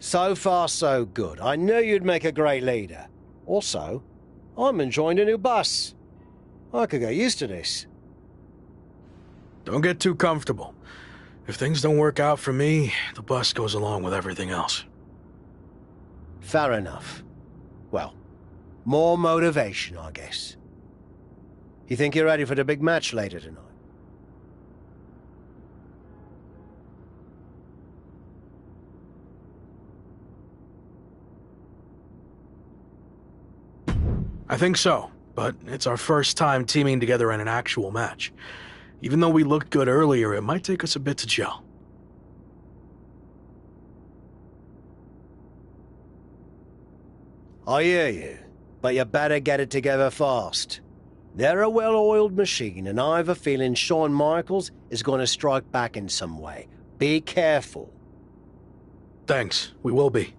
So far, so good. I knew you'd make a great leader. Also, I'm enjoying a new bus. I could get used to this. Don't get too comfortable. If things don't work out for me, the bus goes along with everything else. Fair enough. Well, more motivation, I guess. You think you're ready for the big match later tonight? I think so, but it's our first time teaming together in an actual match. Even though we looked good earlier, it might take us a bit to gel. I hear you, but you better get it together fast. They're a well-oiled machine, and I have a feeling Shawn Michaels is going to strike back in some way. Be careful. Thanks, we will be.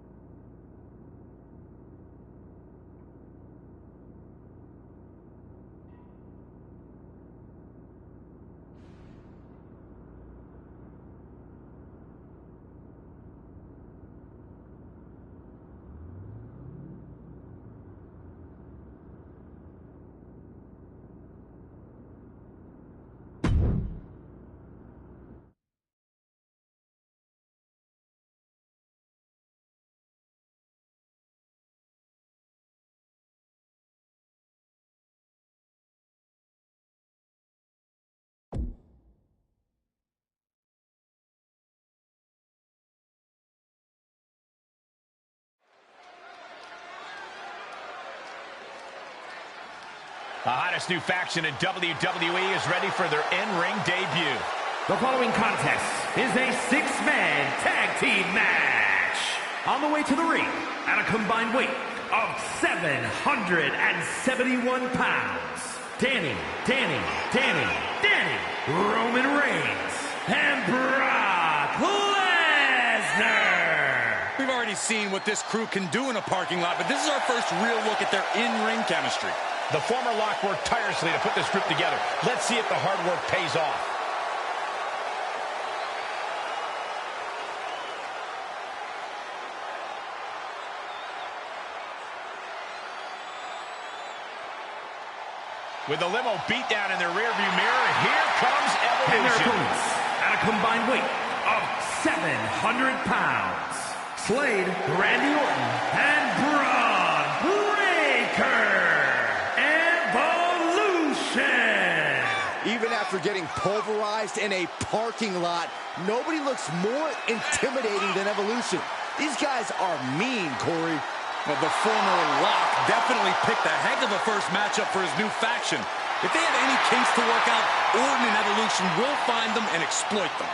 The hottest new faction in WWE is ready for their in-ring debut. The following contest is a six-man tag team match. On the way to the ring at a combined weight of 771 pounds, Danny, Roman Reigns, and Brock Lesnar. We've already seen what this crew can do in a parking lot, but this is our first real look at their in-ring chemistry. The former Lock worked tirelessly to put this group together. Let's see if the hard work pays off. With the limo beat down in their rearview mirror, here comes Evolution. And their opponents at a combined weight of 700 pounds, Slade, Randy Orton, and Braun Breaker. Even after getting pulverized in a parking lot, nobody looks more intimidating than Evolution. These guys are mean, Corey. Well, the former Lock definitely picked a heck of a first matchup for his new faction. If they have any kinks to work out, Orton and Evolution will find them and exploit them.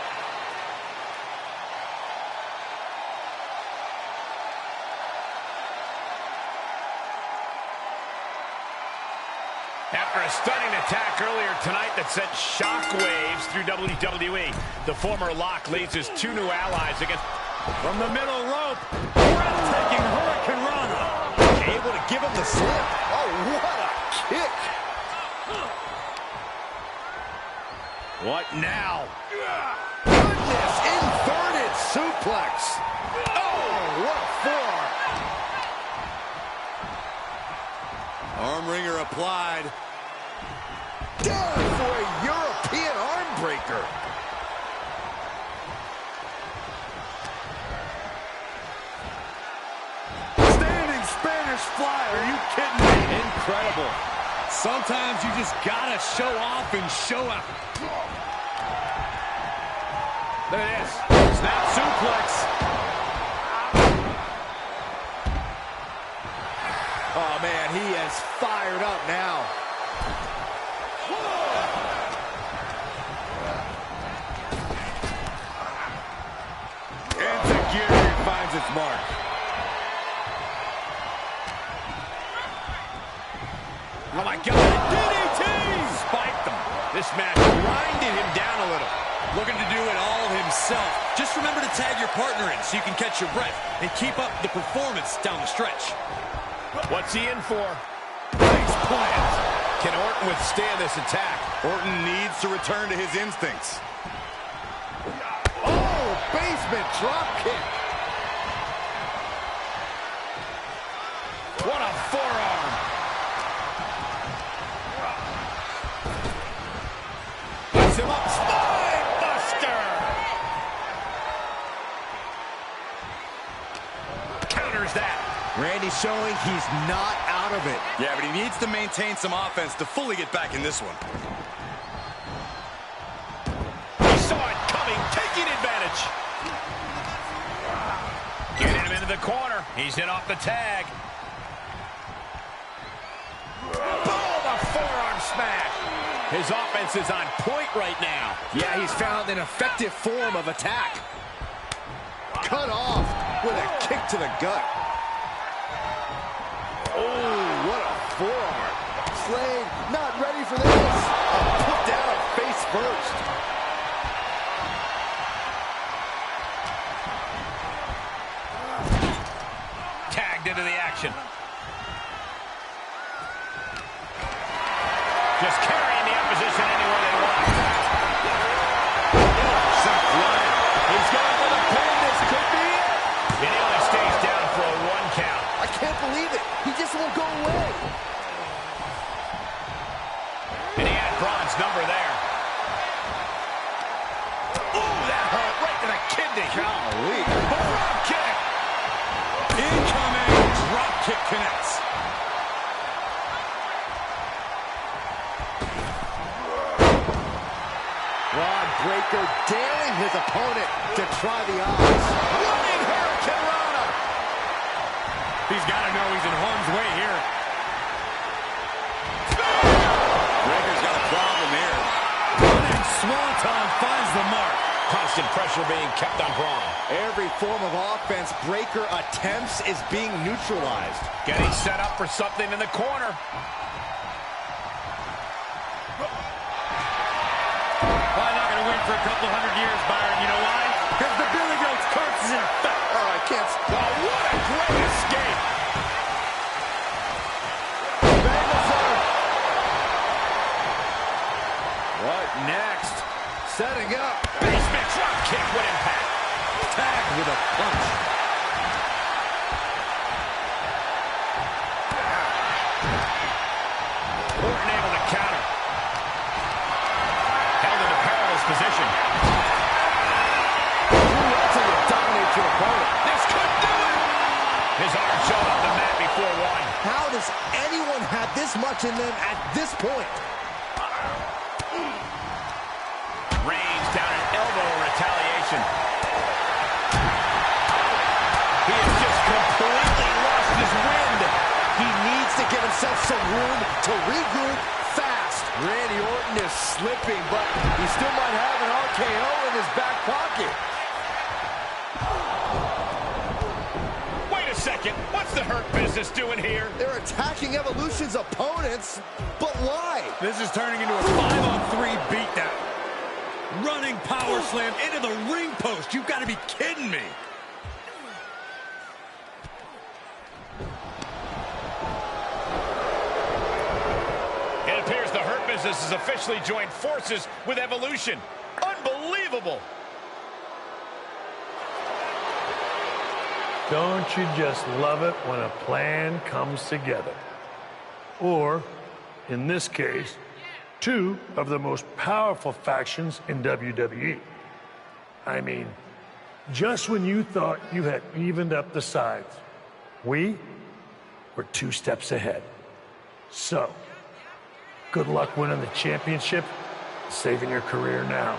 After a stunning attack earlier tonight that sent shockwaves through WWE, the former Lock leads his two new allies against... From the middle rope, breathtaking Hurricane Rana. Able to give him the slip. Oh, what a kick. What now? Goodness, inverted suplex. Oh, what a forearm. Arm wringer applied. Down for a European arm breaker. Standing Spanish fly. Are you kidding me? Incredible. Sometimes you just gotta show off and show out. Look at this. Snap suplex. Oh, man, he is fired up now. Enzuigiri finds its mark. Oh, my God. DDT! Spiked him. This match grinded him down a little. Looking to do it all himself. Just remember to tag your partner in so you can catch your breath and keep up the performance down the stretch. What's he in for? Nice plant. Can Orton withstand this attack? Orton needs to return to his instincts. Oh, basement drop kick. Randy showing he's not out of it. Yeah, but he needs to maintain some offense to fully get back in this one. He saw it coming, taking advantage. Getting him into the corner. He's in off the tag. Boom, a forearm smash. His offense is on point right now. Yeah, he's found an effective form of attack. Cut off with a kick to the gut. Oh, what a forearm. Slade not ready for this. Put down face first. Tagged into the action. Just carrying the opposition anywhere they want. Some blood. He's going for the pin. This could be it. And he only stays down for a 1 count. I can't believe it. He just won't go away. And he had Braun's number there. Ooh, that hurt right to the kidney. Golly. Drop kick. Incoming drop kick connects. Ron Breaker daring his opponent to try the odds. Running Hurricane Rana. He's got to know he's in harm's way here. Breaker's got a problem here. Running Swanton finds the mark. Constant pressure being kept on Braun. Every form of offense Breaker attempts is being neutralized. Getting set up for something in the corner. Probably not going to win for a couple hundred years, Byron. You know why? Because the Billy Goat's curse is in effect. Oh, I can't. Oh, what a great escape. What next? Setting up. Basement drop kick with impact. Tagged with a punch. Orton able to counter. Held in a perilous position. Until you dominate your opponent. This could do it. His arm showed up the mat before 1. How does anyone have this much in them at this point? Reigns down an elbow in retaliation. He has just completely lost his wind. He needs to give himself some room to regroup fast. Randy Orton is slipping, but he still might have an RKO in his back pocket. Wait a second. What's the Hurt Business doing here? They're attacking Evolution's opponents, but why? This is turning into a 5-on-3 beatdown. Running power slam into the ring post. You've got to be kidding me. It appears the Hurt Business has officially joined forces with Evolution. Unbelievable. Don't you just love it when a plan comes together? Or, in this case, two of the most powerful factions in WWE. I mean, just when you thought you had evened up the sides, we were 2 steps ahead. So, good luck winning the championship, saving your career now.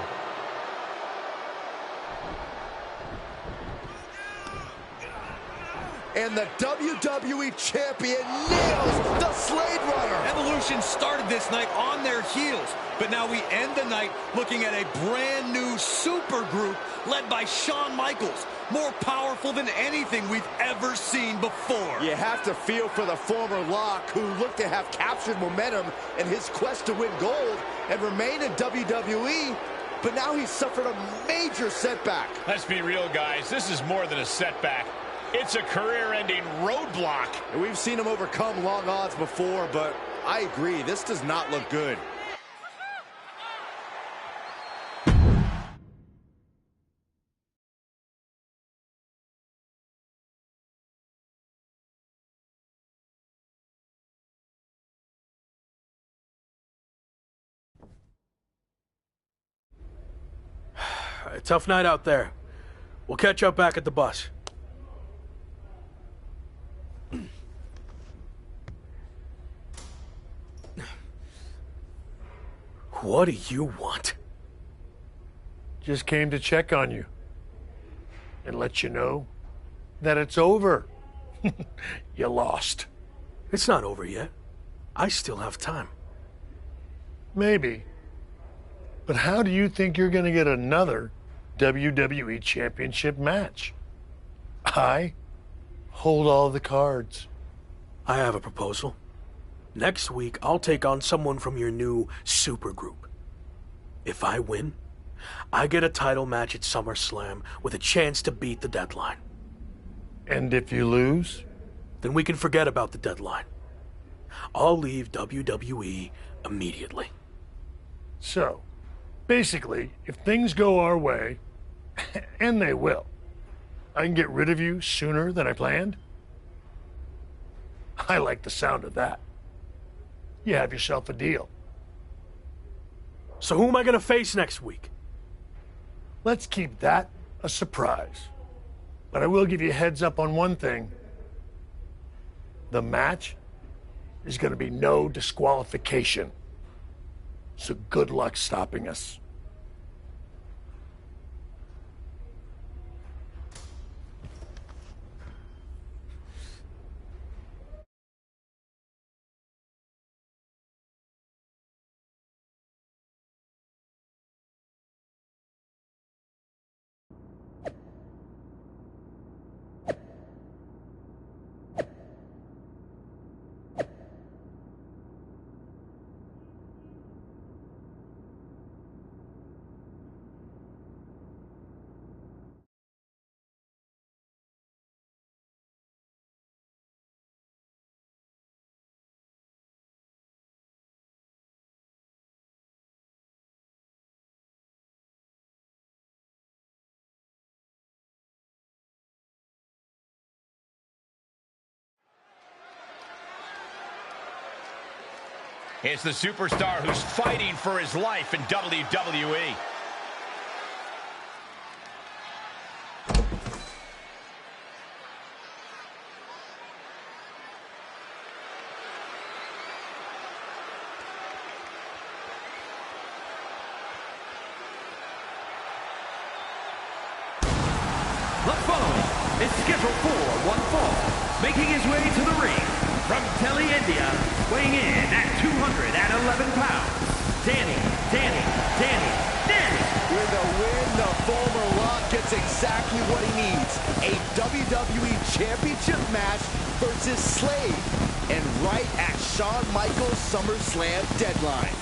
And the WWE Champion nails the Slade Runner. Evolution started this night on their heels, but now we end the night looking at a brand new super group led by Shawn Michaels, more powerful than anything we've ever seen before. You have to feel for the former Lock, who looked to have captured momentum in his quest to win gold and remain in WWE, but now he's suffered a major setback. Let's be real, guys. This is more than a setback. It's a career-ending roadblock. And we've seen him overcome long odds before, but I agree, this does not look good. Tough night out there. We'll catch up back at the bus. What do you want? Just came to check on you and let you know that it's over. You lost. It's not over yet. I still have time. Maybe. But how do you think you're going to get another WWE Championship match? I hold all the cards. I have a proposal. Next week, I'll take on someone from your new supergroup. If I win, I get a title match at SummerSlam with a chance to beat the deadline. And if you lose? Then we can forget about the deadline. I'll leave WWE immediately. So, basically, if things go our way, and they will, I can get rid of you sooner than I planned? I like the sound of that. You have yourself a deal. So who am I going to face next week? Let's keep that a surprise. But I will give you a heads up on one thing. The match is going to be no disqualification. So good luck stopping us. It's the superstar who's fighting for his life in WWE. The following is scheduled for one fall, making his way to the ring from Delhi, India, weighing in at 211 pounds, Danny. With a win, the former Rock gets exactly what he needs. A WWE Championship match versus Slade. And right at Shawn Michaels' SummerSlam deadline.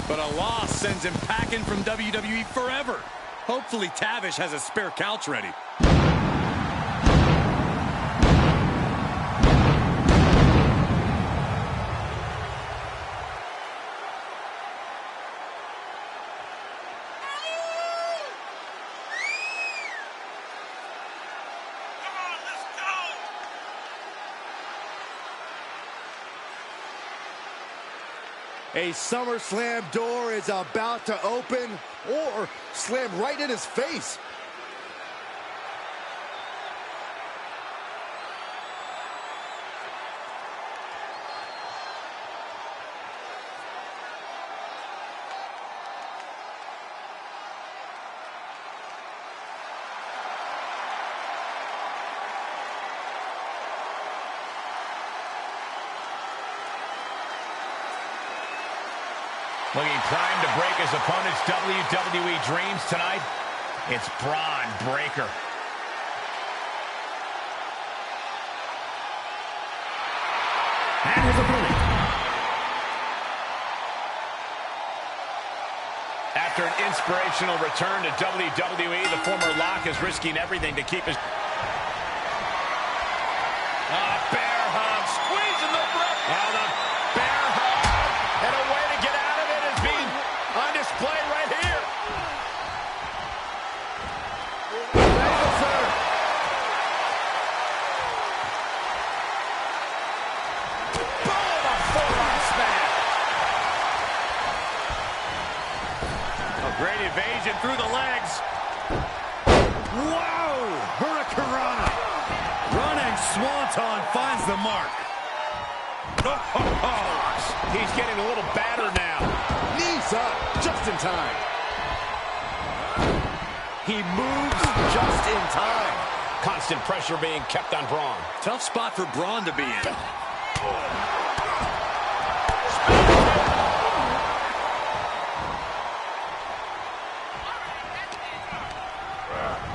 But a loss sends him packing from WWE forever. Hopefully Tavish has a spare couch ready. A SummerSlam door is about to open or slam right in his face. Looking primed to break his opponent's WWE dreams tonight, it's Braun Breaker. And his opponent. After an inspirational return to WWE, the former Lock is risking everything to keep his... bear hug, squeezing the breath. Now the bear hug, and a way to get out of it is being on display right here. Boom, a forearm smash. A great evasion through the legs. Whoa! Hurricanrana. Running Swanton finds the mark. Oh, he's getting a little battered now. Knees up. time. He moves just in time. Constant pressure being kept on Braun. Tough spot for Braun to be in.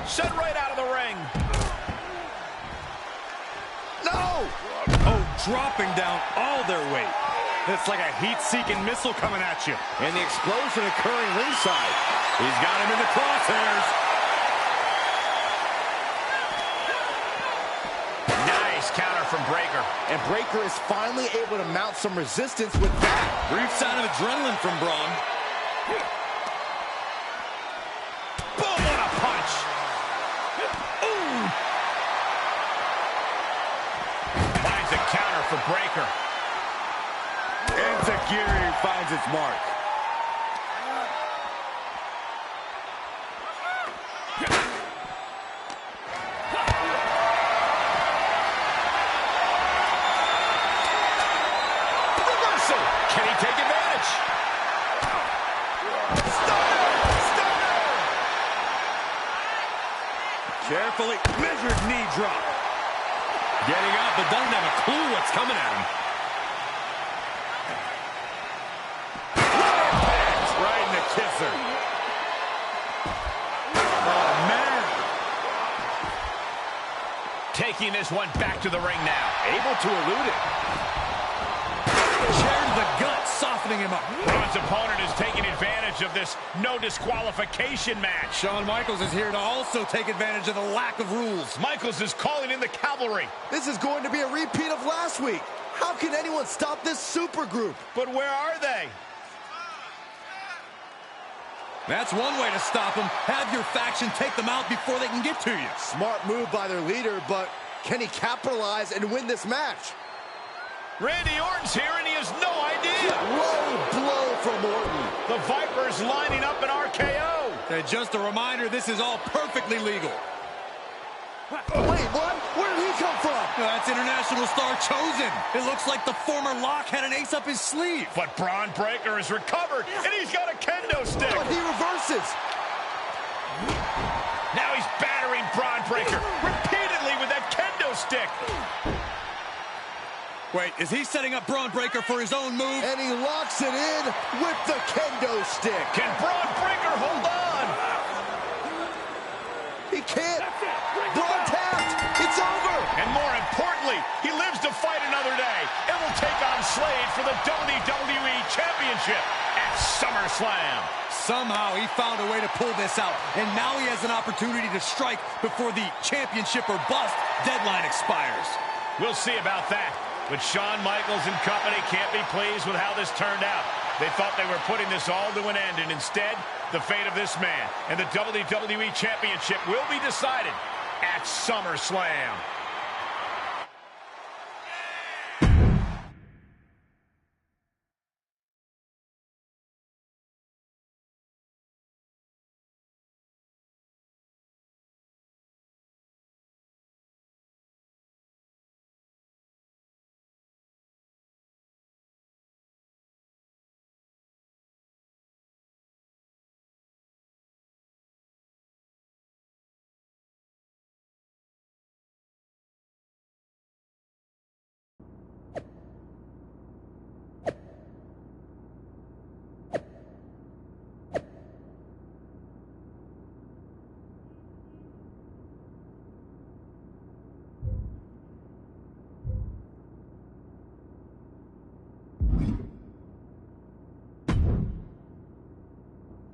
Sent right out of the ring. No! Oh, dropping down all their weight. It's like a heat-seeking missile coming at you. And the explosion occurring ringside. He's got him in the crosshairs. Nice counter from Breakker. And Breakker is finally able to mount some resistance with that. Brief sign of adrenaline from Braun. Boom, what a punch. Ooh. Finds a counter for Breakker. And Takiri finds its mark. Reversal. Can he take advantage? Stunner! Carefully measured knee drop. Getting up, but doesn't have a clue what's coming at him. Right in the kisser. Oh, man. Taking this one back to the ring now. Able to elude it. Chair to the gut, softening him up. Braun's opponent is taking advantage of this no disqualification match. Shawn Michaels is here to also take advantage of the lack of rules. Michaels is calling in the cavalry. This is going to be a repeat of last week. How can anyone stop this super group? But where are they? That's one way to stop them. Have your faction take them out before they can get to you. Smart move by their leader, but can he capitalize and win this match? Randy Orton's here and he has no idea. Low blow from Orton. The Viper's lining up an RKO. And just a reminder, this is all perfectly legal. Wait, what? Where did he come from? That's international star Chosen. It looks like the former Lock had an ace up his sleeve. But Braun Breakker has recovered and he's got a kendo stick. But he reverses. Now he's battering Braun Breakker repeatedly with that kendo stick. Wait, is he setting up Braun Breakker for his own move? And he locks it in with the kendo stick. Can Braun Breakker hold on? He can't. Braun tapped. It's over. And more importantly, he lives to fight another day and will take on Slade for the WWE Championship at SummerSlam. Somehow he found a way to pull this out, and now he has an opportunity to strike before the championship or bust deadline expires. We'll see about that. But Shawn Michaels and company can't be pleased with how this turned out. They thought they were putting this all to an end, and instead, the fate of this man and the WWE Championship will be decided at SummerSlam.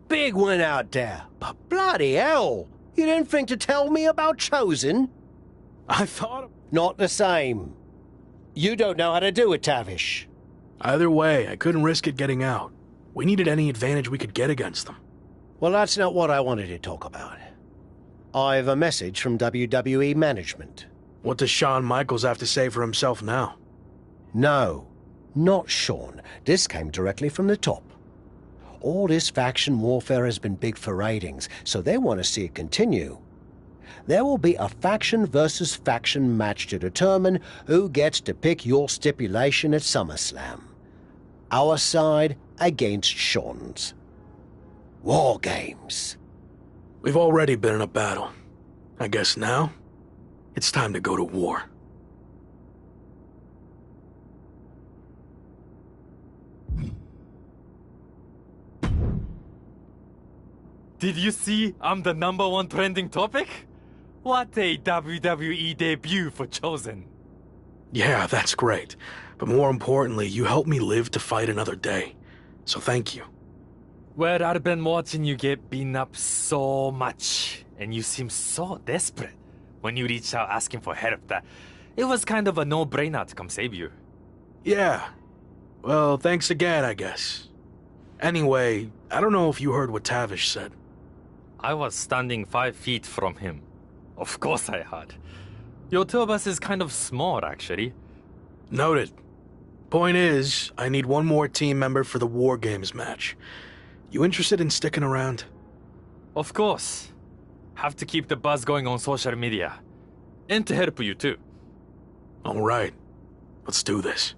Big one out there. But bloody hell, you didn't think to tell me about Chosen? I thought... Not the same. You don't know how to do it, Tavish. Either way, I couldn't risk it getting out. We needed any advantage we could get against them. Well, that's not what I wanted to talk about. I have a message from WWE management. What does Shawn Michaels have to say for himself now? No, not Shawn. This came directly from the top. All this faction warfare has been big for ratings, so they want to see it continue. There will be a faction versus faction match to determine who gets to pick your stipulation at SummerSlam. Our side against Shawn's. War games. We've already been in a battle. I guess now, it's time to go to war. Did you see I'm the #1 trending topic? What a WWE debut for Chosen. Yeah, that's great. But more importantly, you helped me live to fight another day. So thank you. Well, I've been watching you get beaten up so much, and you seem so desperate when you reached out asking for help that it was kind of a no-brainer to come save you. Yeah. Well, thanks again, I guess. Anyway, I don't know if you heard what Tavish said. I was standing 5 feet from him. Of course I had. Your tour bus is kind of small, actually. Noted. Point is, I need one more team member for the War Games match. You interested in sticking around? Of course. Have to keep the buzz going on social media. And to help you too. All right. Let's do this.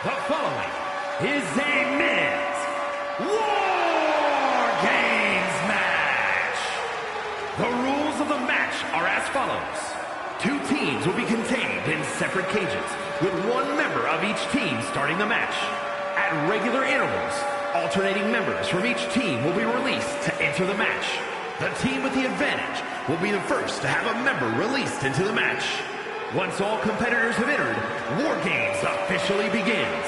The following is a men's War Games match. The rules of the match are as follows. 2 teams will be contained in separate cages, with 1 member of each team starting the match. At regular intervals, alternating members from each team will be released to enter the match. The team with the advantage will be the first to have a member released into the match. Once all competitors have entered, War Games officially begins.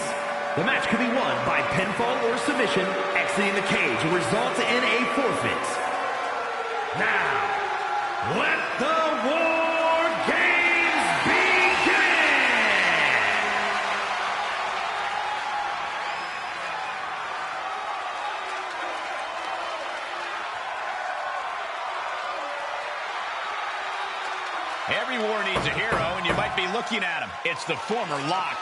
The match can be won by pinfall or submission. Exiting the cage will result in a forfeit. Now, let the War Games begin! Every war needs a hero, and you might be looking at him. It's the former Lock.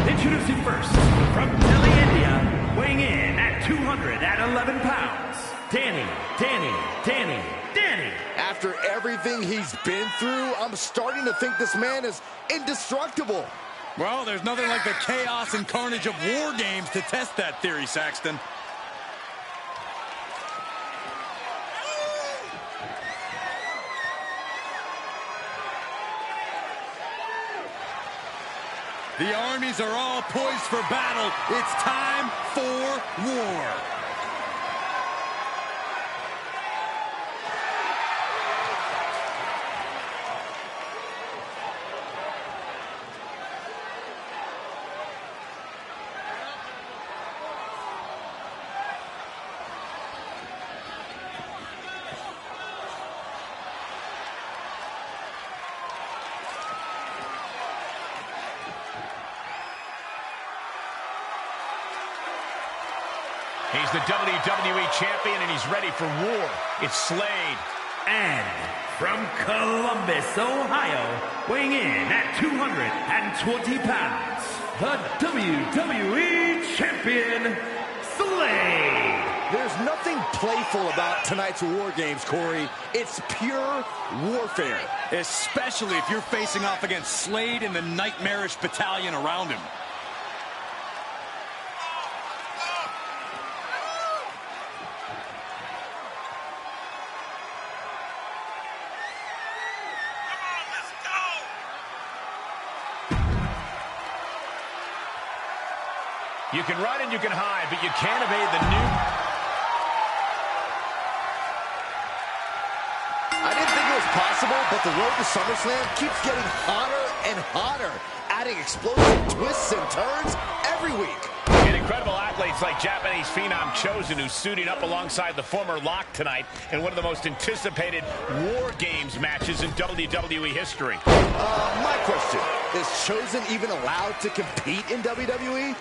Introducing first, from Delhi, India, weighing in at 211 pounds, Danny. After everything he's been through, I'm starting to think this man is indestructible. Well, there's nothing like the chaos and carnage of War Games to test that theory, Saxton. The armies are all poised for battle. It's time for war. He's the WWE Champion, and he's ready for war. It's Slade. And from Columbus, Ohio, weighing in at 220 pounds, the WWE Champion, Slade. There's nothing playful about tonight's War Games, Corey. It's pure warfare. Especially if you're facing off against Slade and the nightmarish battalion around him. You can run and you can hide, but you can't evade the new... I didn't think it was possible, but the road to SummerSlam keeps getting hotter and hotter, adding explosive twists and turns every week. And incredible athletes like Japanese phenom Chosen, who's suiting up alongside the former Lock tonight in one of the most anticipated War Games matches in WWE history. My question, is Chosen even allowed to compete in WWE?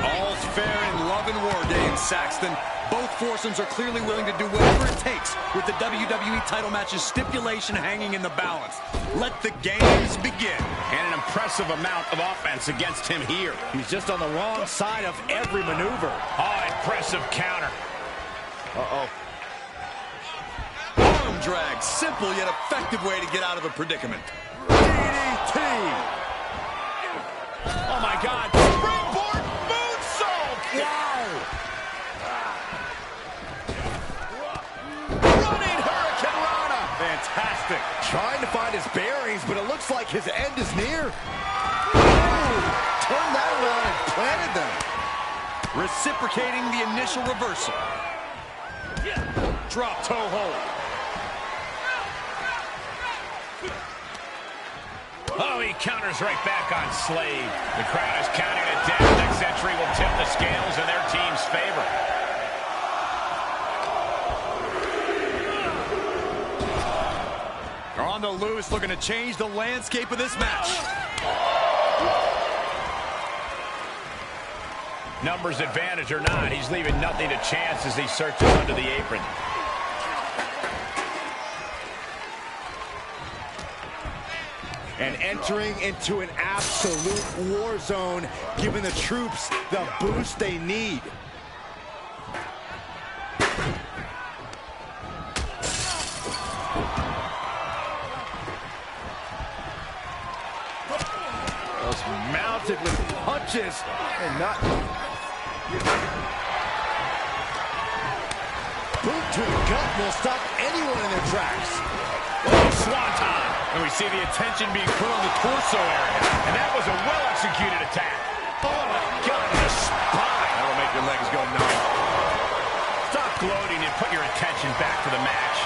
All's fair in love and War Games, Saxton. Both foursomes are clearly willing to do whatever it takes with the WWE title match's stipulation hanging in the balance. Let the games begin. And an impressive amount of offense against him here. He's just on the wrong side of every maneuver. Oh, impressive counter. Uh-oh. Arm drag, simple yet effective way to get out of a predicament. DDT! Oh, my God. Springboard moonsault! Wow! Running Hurricane Rana! Fantastic. Trying to find his bearings, but it looks like his end is near. Ooh, turned that around and planted them. Reciprocating the initial reversal. Drop toe hold. Oh, he counters right back on Slade. The crowd is counting it down. Next entry will tip the scales in their team's favor. Are on the loose, looking to change the landscape of this match. Numbers advantage or not, he's leaving nothing to chance as he searches under the apron. And entering into an absolute war zone, giving the troops the boost they need. Those mounted with punches and not... Boot to the gut will stop anyone in their tracks. Oh, swanton! And we see the attention being put on the torso area. And that was a well-executed attack. Oh, my God, the spine. That'll make your legs go numb. Stop gloating and put your attention back to the match.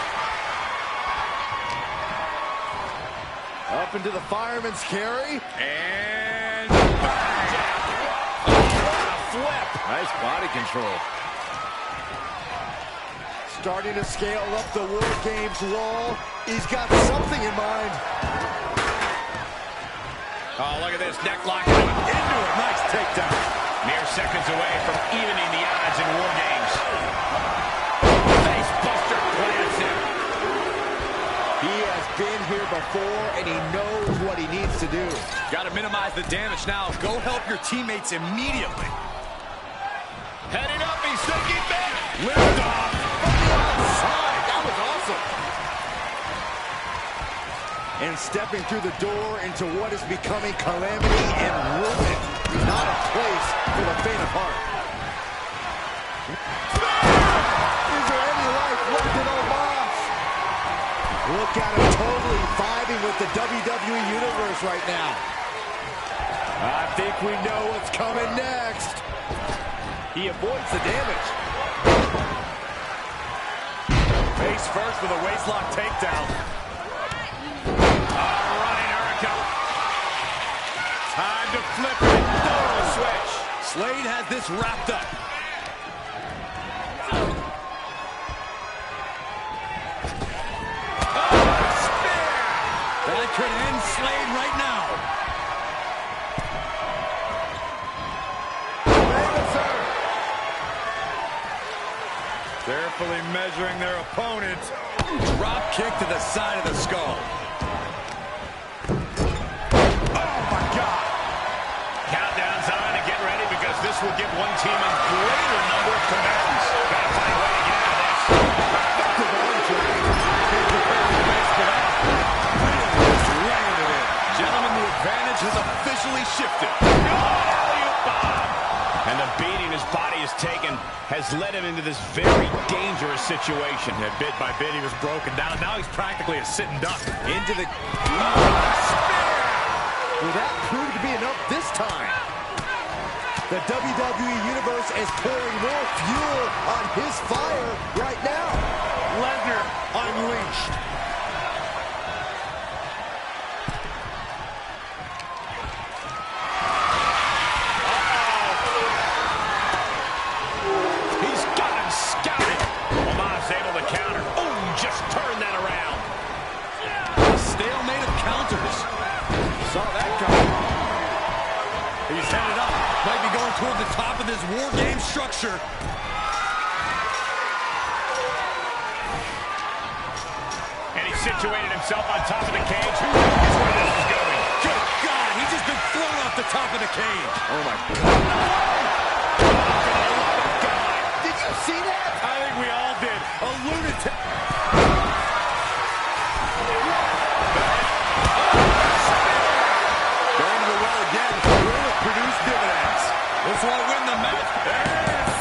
Up into the fireman's carry. And... Oh, what a flip. Nice body control. Starting to scale up the War Games wall. He's got something in mind. Oh, look at this. Neck lock into it. Nice takedown. Mere seconds away from evening the odds in War Games. Face buster plants him. He has been here before, and he knows what he needs to do. Got to minimize the damage now. Go help your teammates immediately. Heading up, he's thinking back. Lift off. Outside. That was awesome. And stepping through the door into what is becoming calamity and ruin. Not a place for the faint of heart. Is there any life left in Omos? Look at him totally vibing with the WWE Universe right now. I think we know what's coming next. He avoids the damage. Face first with a waistlock takedown. Running Hurricane. Time to flip it. Double switch. Slade has this wrapped up. That could end Slade right now. Carefully measuring their opponent. Drop kick to the side of the skull. Oh, my God. Countdown's on to get ready because this will give one team a greater number of combatants. Gotta find a way to get out of this. Effective arm drag. Can't prepare the base for that. Really just laying it in. Gentlemen, the advantage has officially shifted. Alley-oop bomb. And the beating his body has taken has led him into this very dangerous situation. Yeah, bit by bit, he was broken down. Now he's practically a sitting duck. Into the... spear! Will that prove to be enough this time? The WWE Universe is pouring more fuel on his fire right now. Lesnar unleashed. He's got him scouted. Omar's able to counter. Oh, just turn that around. A stalemate of counters. Saw that coming. He's headed up. Might be going toward the top of this war game structure. And he situated himself on top of the cage. Who knows where this is going? Good God, he's just been thrown off the top of the cage. Oh, my God. Did you see that? I think we all did. A lunatic. Going to the well again. Will it produce dividends? This won't win the match. There it is.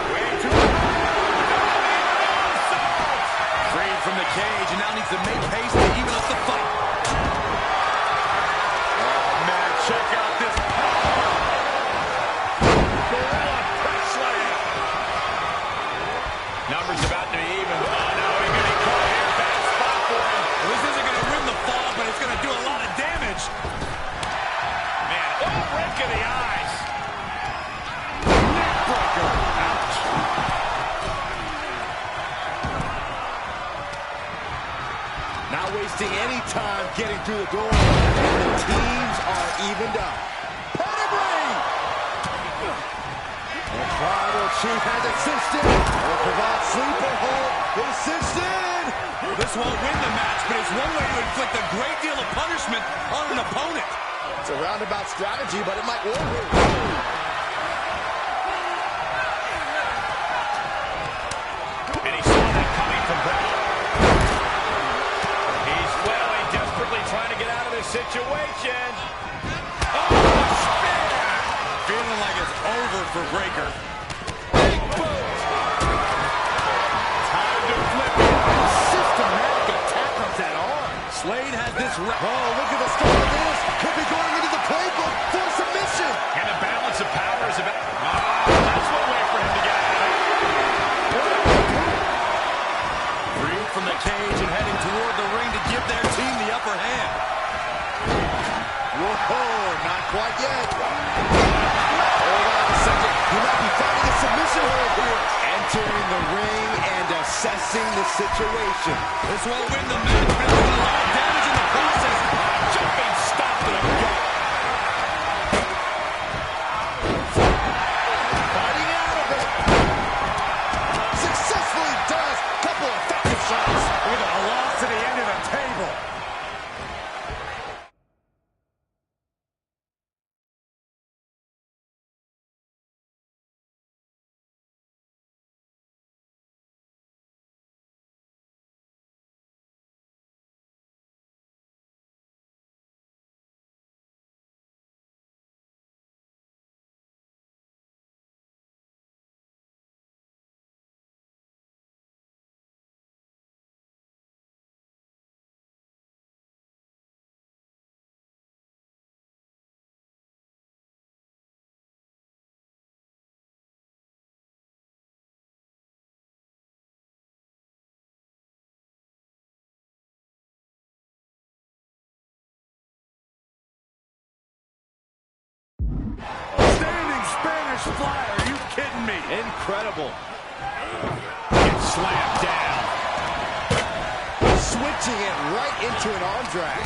Way too freed from the cage and now needs to make pace to even up the fight. Oh, man, check out this power. Gorilla press slam. Numbers about to be even. Oh, no, he's going to be caught here. Bad spot for him. Well, this isn't going to win the fall, but it's going to do a lot of damage. Man, oh, rake in the eyes. Neckbreaker. Ouch. Not wasting any time getting through the door. And the teams are evened up. Pedigree! And Tribal Chief has it cinched in. Will provide sleeper hold. It's cinched in. This won't win the match, but it's one way to inflict a great deal of punishment on an opponent. It's a roundabout strategy, but it might work. And he saw that coming from Brown. He's flailing, desperately trying to get out of this situation. Oh, spear! Feeling like it's over for Breaker. Big boot. Time to flip it. Systematic attack on that arm. Slade has this Oh, look at the start of this. Could be going into the playbook for submission. And the balance of power is about... that's one way for him to get out of it. freed from the cage and heading toward the ring to give their team the upper hand. Whoa, not quite yet. Hold on a second. He might be finding a submission hold here. Entering the ring and assessing the situation. This won't win the match, but it's doing a lot of damage in the process. Jumping stop to the gut. Fighting out of it. Successfully does. Couple of effective shots. With a loss to the end of the table. Standing Spanish fly. Are you kidding me? Incredible. Gets slammed down. Switching it right into an arm drag.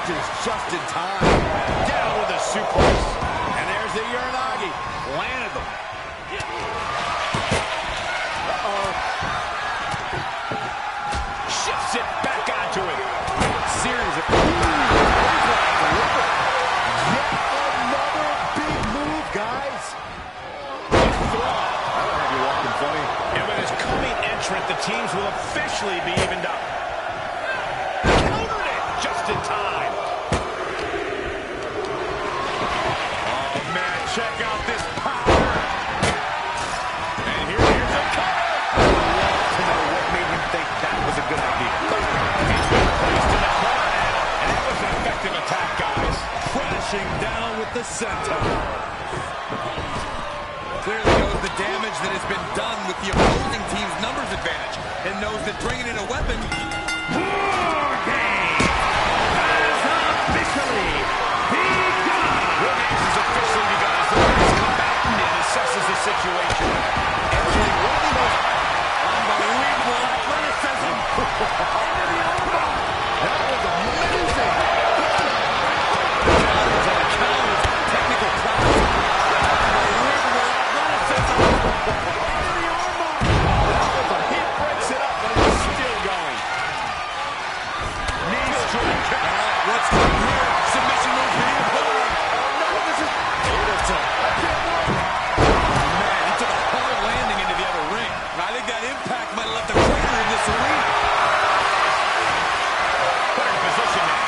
dodges just in time. Down with a suplex. And there's the Uranagi. Landed them. Shifts it back onto him. Series of... Yet another big move, guys. That'll have you walking funny. And with his coming entrant, the teams will officially be evened up. Countered it just in time. Oh, man, check out this power. And here's a cover. I'd love to know what made him think that was a good idea. He's been placed in the corner now, and that was an effective attack, guys. Crashing down with the senton. Clearly knows the damage that has been done with the opposing team's numbers advantage, and knows that bringing in a weapon... War Games has officially begun. War Games has officially begun as the last combatant and assesses the situation. Actually, one of the most unbelievable athleticism. That was amazing. Counters on counters, technical prowess. Unbelievable athleticism. He breaks it up, but it's still going. Knee strike. What's going here? Submission move being applied. No, this is... Able to... Man, he took a hard landing into the other ring. I think that impact might have left a crater in this arena. Put in position now.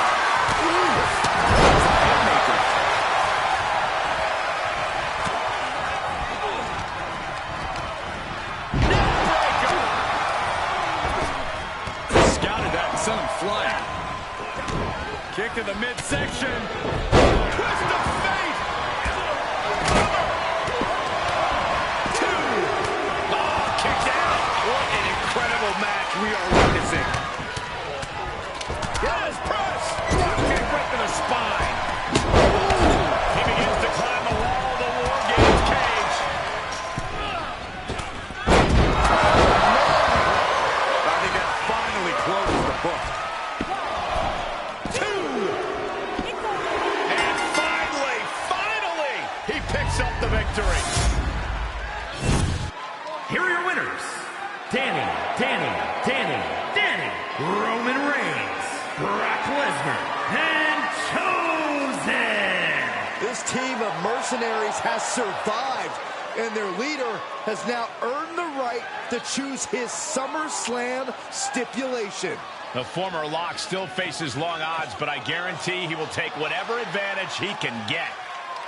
Scouted that and sent him flying. Kick to the midsection. Twist of fate. Two. Oh, kicked out. What an incredible match we are witnessing. Yes, press. Kick right to the spine. He begins to climb the wall of the War Games cage. I think that finally closes the book. And finally, he picks up the victory. Here are your winners. Danny, Roman Reigns, Brock Lesnar, and Chosen. This team of mercenaries has survived, and their leader has now earned the right to choose his SummerSlam stipulation. The former Lock still faces long odds, but I guarantee he will take whatever advantage he can get.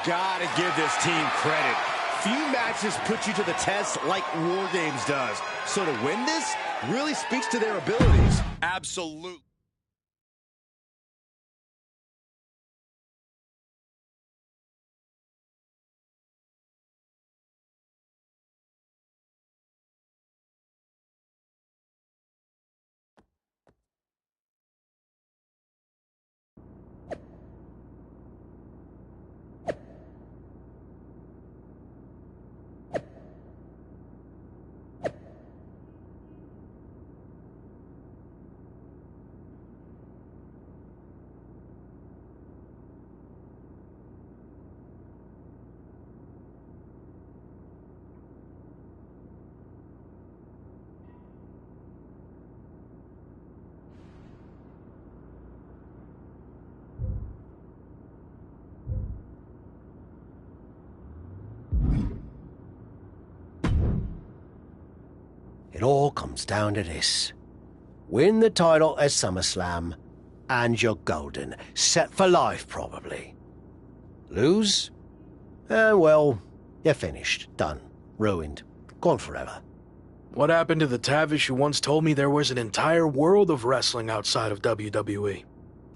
Gotta give this team credit. Few matches put you to the test like War Games does. So to win this really speaks to their abilities. Absolutely. It all comes down to this. Win the title at SummerSlam, and you're golden. Set for life, probably. Lose? Well, you're finished. Done. Ruined. Gone forever. What happened to the Tavish who once told me there was an entire world of wrestling outside of WWE?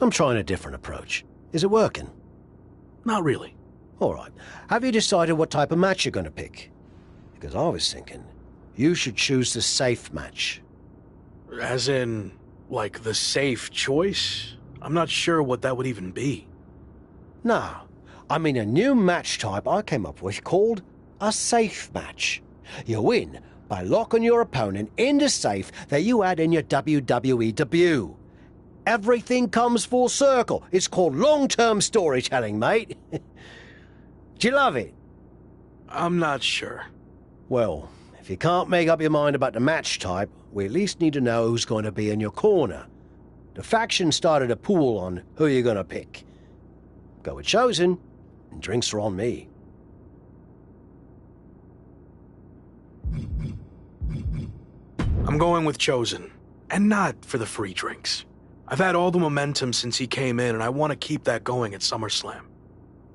I'm trying a different approach. Is it working? Not really. All right. Have you decided what type of match you're going to pick? Because I was thinking you should choose the safe match. As in, like, the safe choice? I'm not sure what that would even be. No, I mean a new match type I came up with called a safe match. You win by locking your opponent in the safe that you had in your WWE debut. Everything comes full circle. It's called long-term storytelling, mate. Do you love it? I'm not sure. Well, if you can't make up your mind about the match type, we at least need to know who's going to be in your corner. The faction started a pool on who you're going to pick. Go with Chosen, and drinks are on me. I'm going with Chosen, and not for the free drinks. I've had all the momentum since he came in, and I want to keep that going at SummerSlam.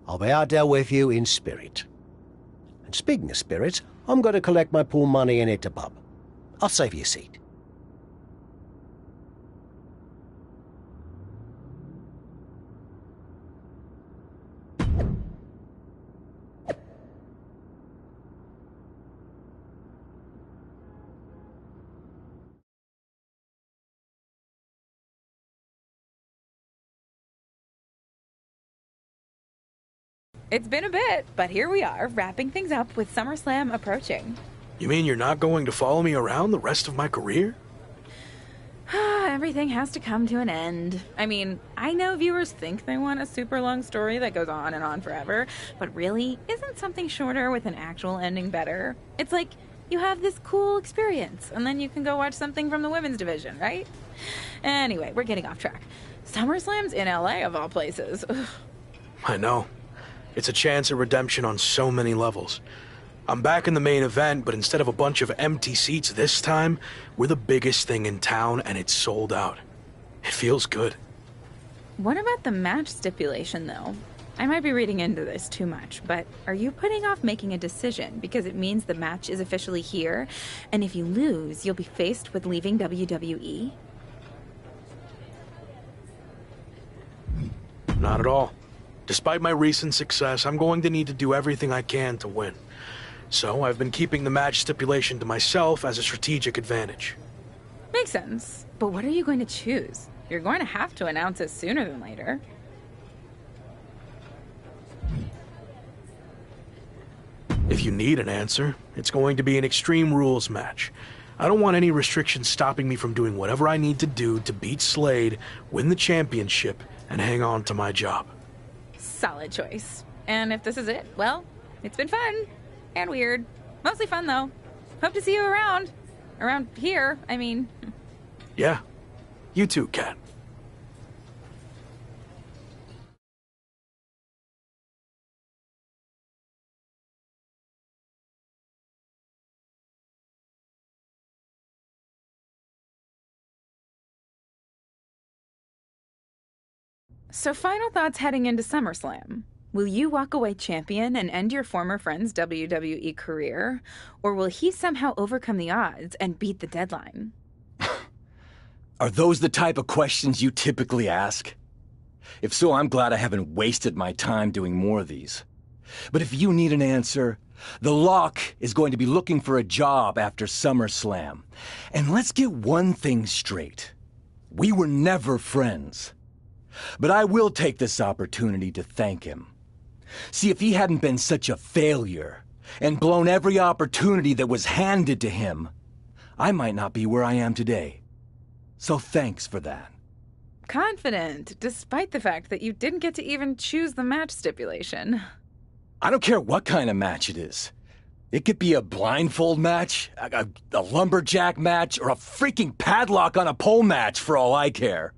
I'll be out there with you in spirit. And speaking of spirits, I'm going to collect my pool money and hit the pub. I'll save you a seat. It's been a bit, but here we are, wrapping things up with SummerSlam approaching. You mean you're not going to follow me around the rest of my career? Everything has to come to an end. I mean, I know viewers think they want a super long story that goes on and on forever, but really, isn't something shorter with an actual ending better? It's like you have this cool experience, and then you can go watch something from the women's division, right? Anyway, we're getting off track. SummerSlam's in LA, of all places. Ugh. I know. It's a chance at redemption on so many levels. I'm back in the main event, but instead of a bunch of empty seats this time, we're the biggest thing in town and it's sold out. It feels good. What about the match stipulation, though? I might be reading into this too much, but are you putting off making a decision because it means the match is officially here, and if you lose, you'll be faced with leaving WWE? Not at all. Despite my recent success, I'm going to need to do everything I can to win. So I've been keeping the match stipulation to myself as a strategic advantage. Makes sense. But what are you going to choose? You're going to have to announce it sooner than later. If you need an answer, it's going to be an Extreme Rules match. I don't want any restrictions stopping me from doing whatever I need to do to beat Slade, win the championship, and hang on to my job. Solid choice. And if this is it, well, it's been fun. And weird. Mostly fun, though. Hope to see you around. Around here, I mean. Yeah. You too, Kat. So final thoughts heading into SummerSlam. Will you walk away champion and end your former friend's WWE career? Or will he somehow overcome the odds and beat the deadline? Are those the type of questions you typically ask? If so, I'm glad I haven't wasted my time doing more of these. But if you need an answer, the Lock is going to be looking for a job after SummerSlam. And let's get one thing straight. We were never friends. But I will take this opportunity to thank him. See, if he hadn't been such a failure and blown every opportunity that was handed to him, I might not be where I am today. So thanks for that. Confident, despite the fact that you didn't get to even choose the match stipulation. I don't care what kind of match it is. It could be a blindfold match, a lumberjack match, or a freaking padlock on a pole match for all I care.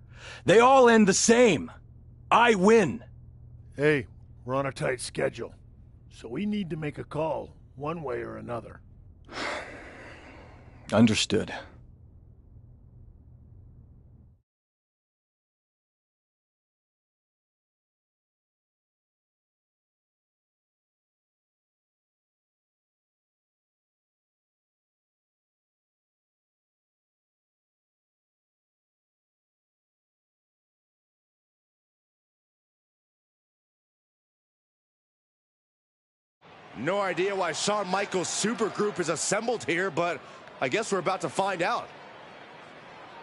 They all end the same. I win. Hey, we're on a tight schedule, so we need to make a call, one way or another. Understood. No idea why Shawn Michaels' supergroup is assembled here, but I guess we're about to find out.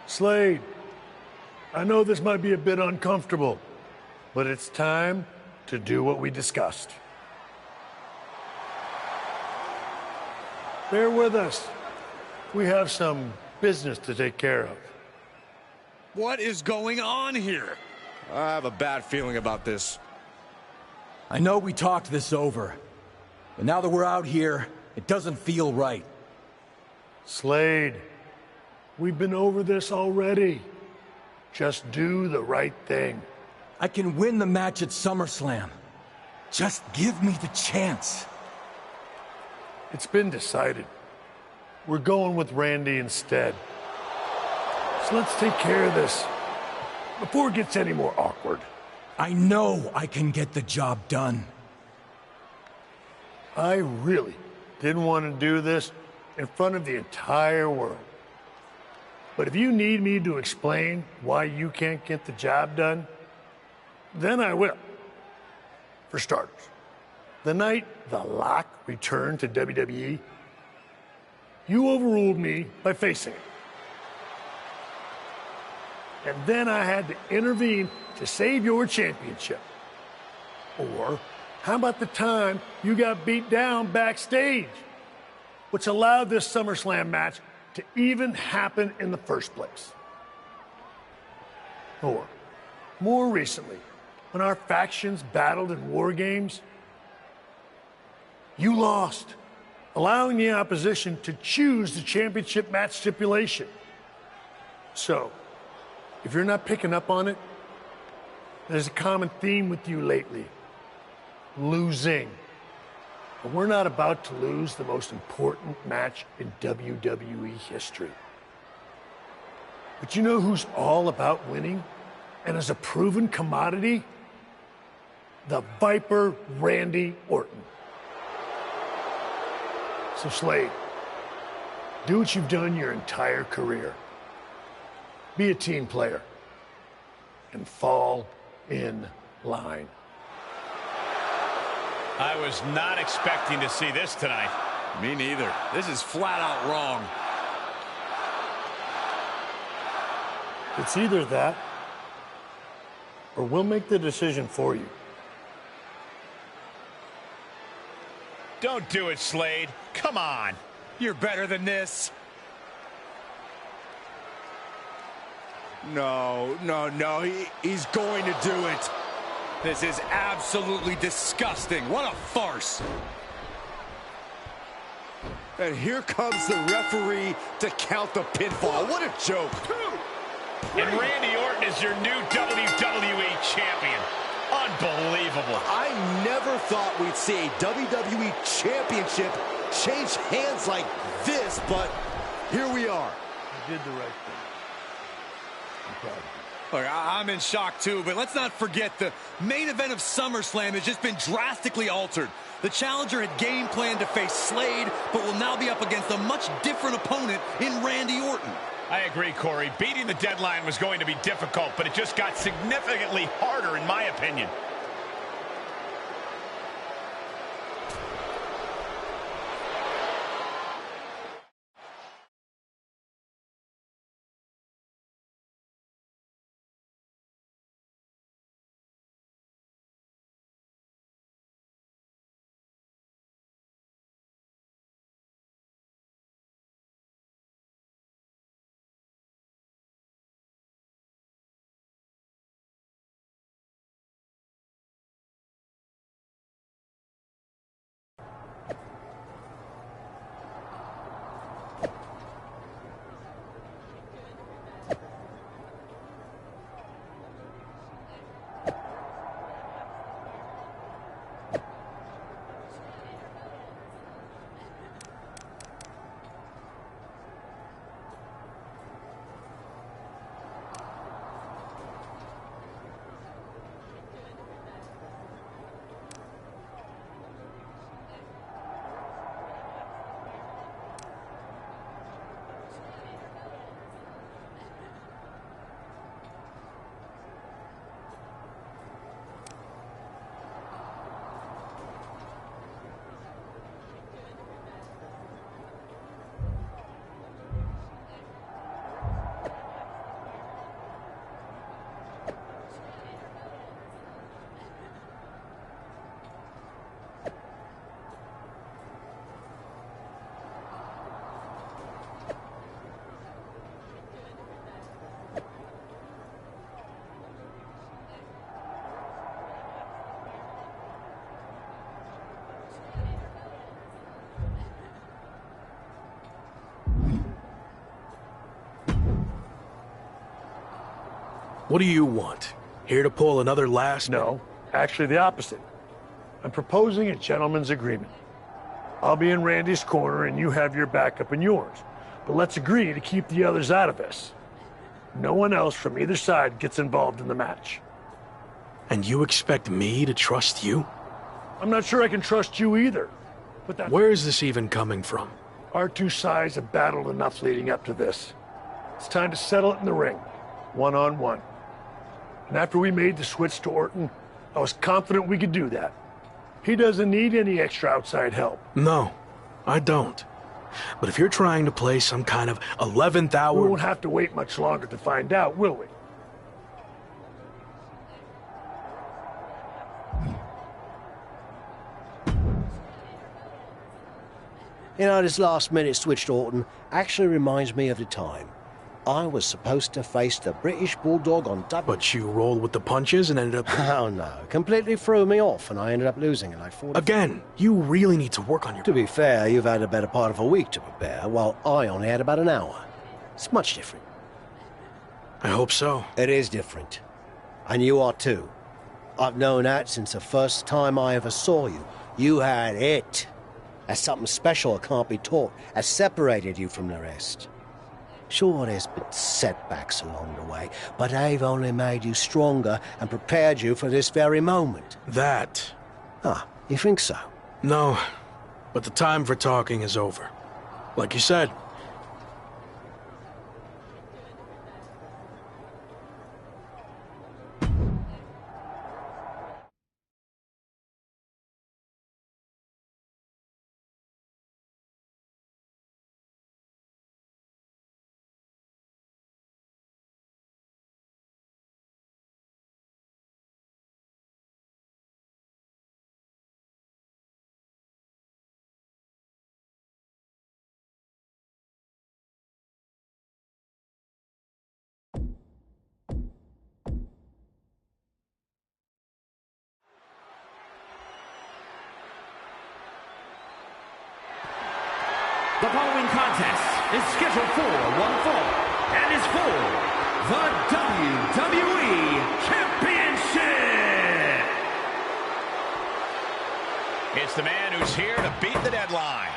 Slade, I know this might be a bit uncomfortable, but it's time to do what we discussed. Bear with us. We have some business to take care of. What is going on here? I have a bad feeling about this. I know we talked this over, but now that we're out here, it doesn't feel right. Slade, we've been over this already. Just do the right thing. I can win the match at SummerSlam. Just give me the chance. It's been decided. We're going with Randy instead. So let's take care of this before it gets any more awkward. I know I can get the job done. I really didn't want to do this in front of the entire world. But if you need me to explain why you can't get the job done, then I will. For starters, the night The Lock returned to WWE, you overruled me by facing it. And then I had to intervene to save your championship. Or how about the time you got beat down backstage, which allowed this SummerSlam match to even happen in the first place? Or more recently, when our factions battled in war games, you lost, allowing the opposition to choose the championship match stipulation. So, if you're not picking up on it, there's a common theme with you lately: losing. But we're not about to lose the most important match in WWE history. But you know who's all about winning and is a proven commodity? The Viper Randy Orton. So Slade, do what you've done your entire career. Be a team player and fall in line. I was not expecting to see this tonight. Me neither. This is flat out wrong. It's either that, or we'll make the decision for you. Don't do it, Slade. Come on. You're better than this. No, he's going to do it. This is absolutely disgusting. What a farce. And here comes the referee to count the pinfall. What a joke. And Randy Orton is your new WWE champion. Unbelievable. I never thought we'd see a WWE championship change hands like this, but here we are. You did the right thing. I'm proud of you. Look, I'm in shock too, but let's not forget the main event of SummerSlam has just been drastically altered. The challenger had game planned to face Slade, but will now be up against a much different opponent in Randy Orton. I agree, Corey. Beating the deadline was going to be difficult, but it just got significantly harder, in my opinion. What do you want? Here to pull another last... No, actually the opposite. I'm proposing a gentleman's agreement. I'll be in Randy's corner and you have your backup in yours. But let's agree to keep the others out of this. No one else from either side gets involved in the match. And you expect me to trust you? I'm not sure I can trust you either. But that's... Where is this even coming from? Our two sides have battled enough leading up to this. It's time to settle it in the ring, one-on-one. And after we made the switch to Orton, I was confident we could do that. He doesn't need any extra outside help. No, I don't. But if you're trying to play some kind of 11th hour... We won't have to wait much longer to find out, will we? You know, this last-minute switch to Orton actually reminds me of the time I was supposed to face the British Bulldog on But you rolled with the punches and ended up... Oh, no. Completely threw me off, and I ended up losing in like 40... Again, you really need to work on your... To be fair, you've had a better part of a week to prepare, while I only had about an hour. It's much different. I hope so. It is different. And you are too. I've known that since the first time I ever saw you. You had it. That's something special that can't be taught, has separated you from the rest. Sure, there's been setbacks along the way, but they've only made you stronger and prepared you for this very moment. That... Ah, you think so? No, but the time for talking is over. Like you said. The following contest is scheduled for one fall and is for the WWE Championship. It's the man who's here to beat the deadline.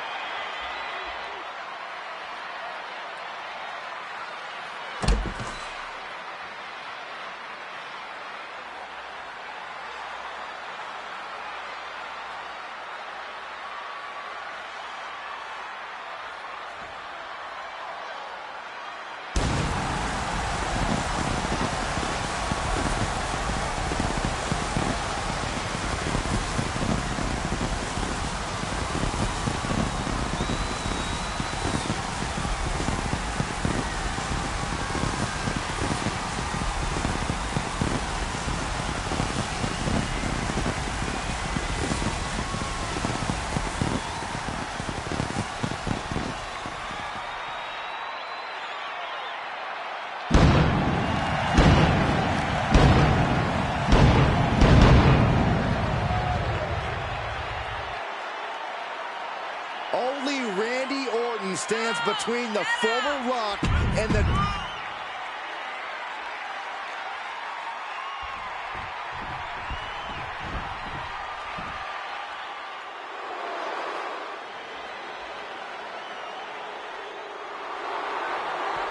Only Randy Orton stands between the former Rock and the...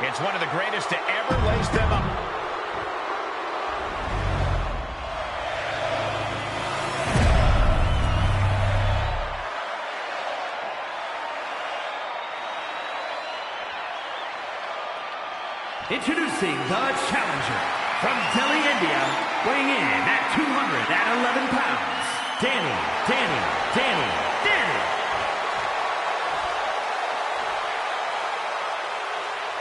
It's one of the greatest to ever lace them up. Introducing the challenger from Delhi, India, weighing in at 211 pounds, Danny.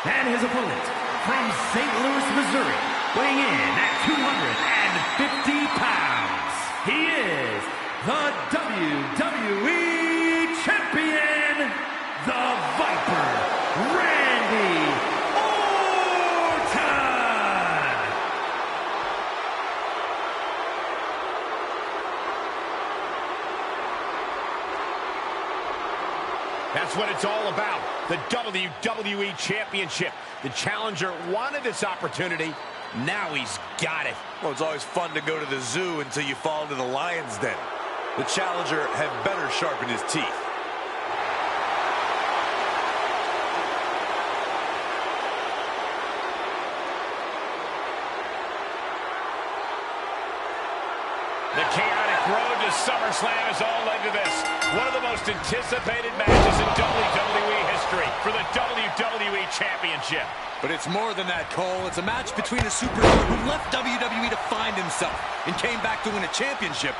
And his opponent from St. Louis, Missouri, weighing in at 250 pounds. He is the WWE Champion, the Viper, Randy Orton. That's what it's all about. The WWE Championship. The challenger wanted this opportunity, Now he's got it. Well, it's always fun to go to the zoo until you fall into the lion's den. The challenger had better sharpen his teeth. The chaotic road to SummerSlam is all led to this. One of the most anticipated matches in WWE history for the WWE Championship. But it's more than that, Cole. It's a match between a superstar who left WWE to find himself and came back to win a championship,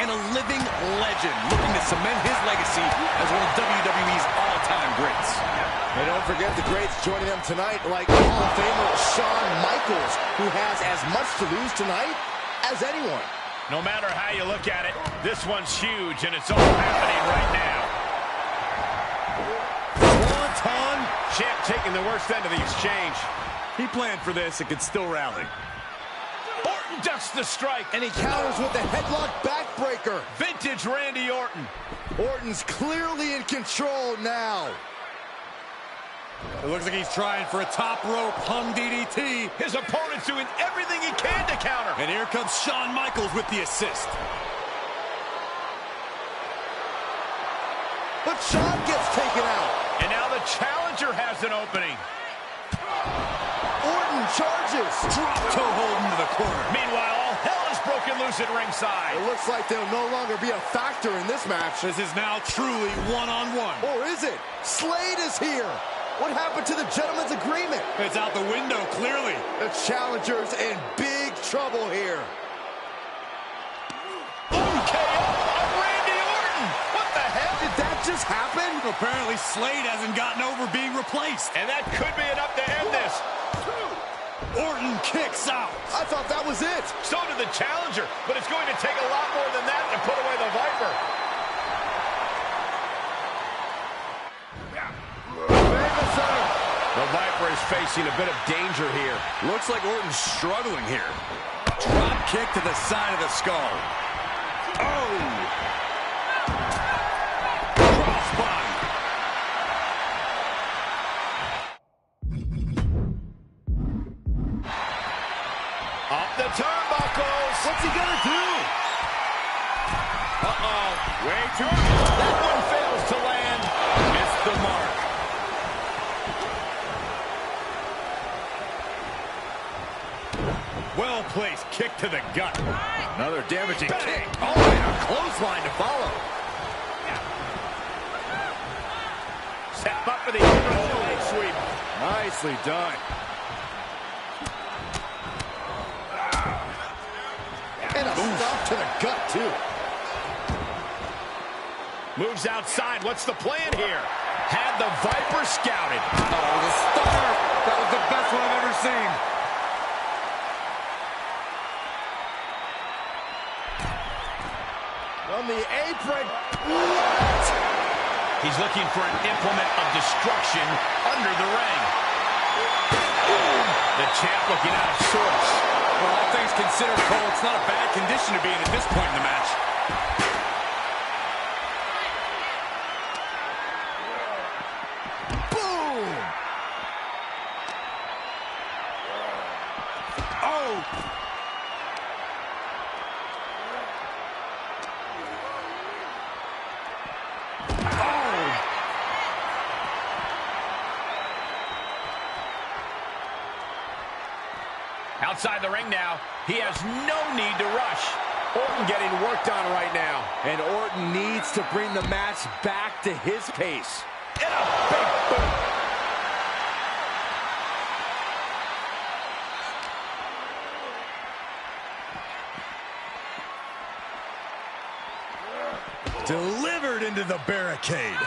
and a living legend looking to cement his legacy as one of WWE's all-time greats. And don't forget the greats joining them tonight, like Hall of Famer Shawn Michaels, who has as much to lose tonight as anyone. No matter how you look at it, this one's huge, and it's all happening right now. Swanton. Champ taking the worst end of the exchange. He planned for this and could still rally. Orton ducks the strike. And he counters with the headlock backbreaker. Vintage Randy Orton. Orton's clearly in control now. It looks like he's trying for a top rope hung DDT. His opponent's doing everything he can to counter. And here comes Shawn Michaels with the assist. But Shawn gets taken out. And now the challenger has an opening. Orton charges. Drop toe hold into the corner. Meanwhile, all hell is broken loose at ringside. It looks like they'll no longer be a factor in this match. This is now truly one-on-one. Or is it? Slade is here. What happened to the gentleman's agreement? It's out the window, clearly. The challenger's in big trouble here. KO on Randy Orton. What the hell? Did that just happen? Apparently, Slade hasn't gotten over being replaced. And that could be enough to end this. Orton kicks out. I thought that was it. So did the challenger, but it's going to take a lot more than that to put away the Viper. The Viper is facing a bit of danger here. Looks like Orton's struggling here. Drop kick to the side of the skull. Oh! Crossbody. Up the turnbuckles. What's he gonna do? Uh-oh. Way too good. That one fails to land. Missed the mark. Well-placed kick to the gut. Another damaging kick. Oh, and a clothesline to follow. Step up for the leg sweep. Nicely done. And a stop to the gut, too. Moves outside. What's the plan here? Had the Viper scouted. Oh, the stunner. That was the best one I've ever seen. On the apron. What? He's looking for an implement of destruction under the ring. The champ looking out of sorts. Well, all things considered, Cole, it's not a bad condition to be in at this point in the match. Boom! Oh! Outside the ring now. He has no need to rush. Orton getting worked on right now. And Orton needs to bring the match back to his pace. And a big boot. Delivered into the barricade.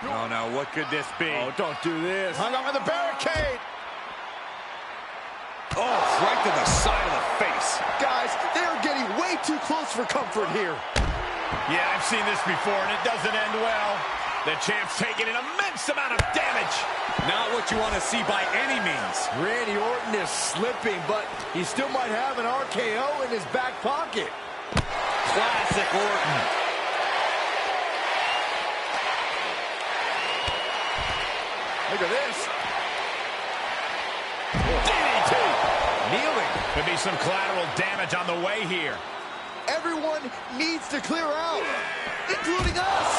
Oh, now what could this be? Oh, don't do this. Hung up on the barricade. Oh, right to the side of the face. Guys, they are getting way too close for comfort here. Yeah, I've seen this before, and it doesn't end well. The champ's taking an immense amount of damage. Not what you want to see by any means. Randy Orton is slipping, but he still might have an RKO in his back pocket. Classic Orton. Look at this. Could be some collateral damage on the way here. Everyone needs to clear out, including us.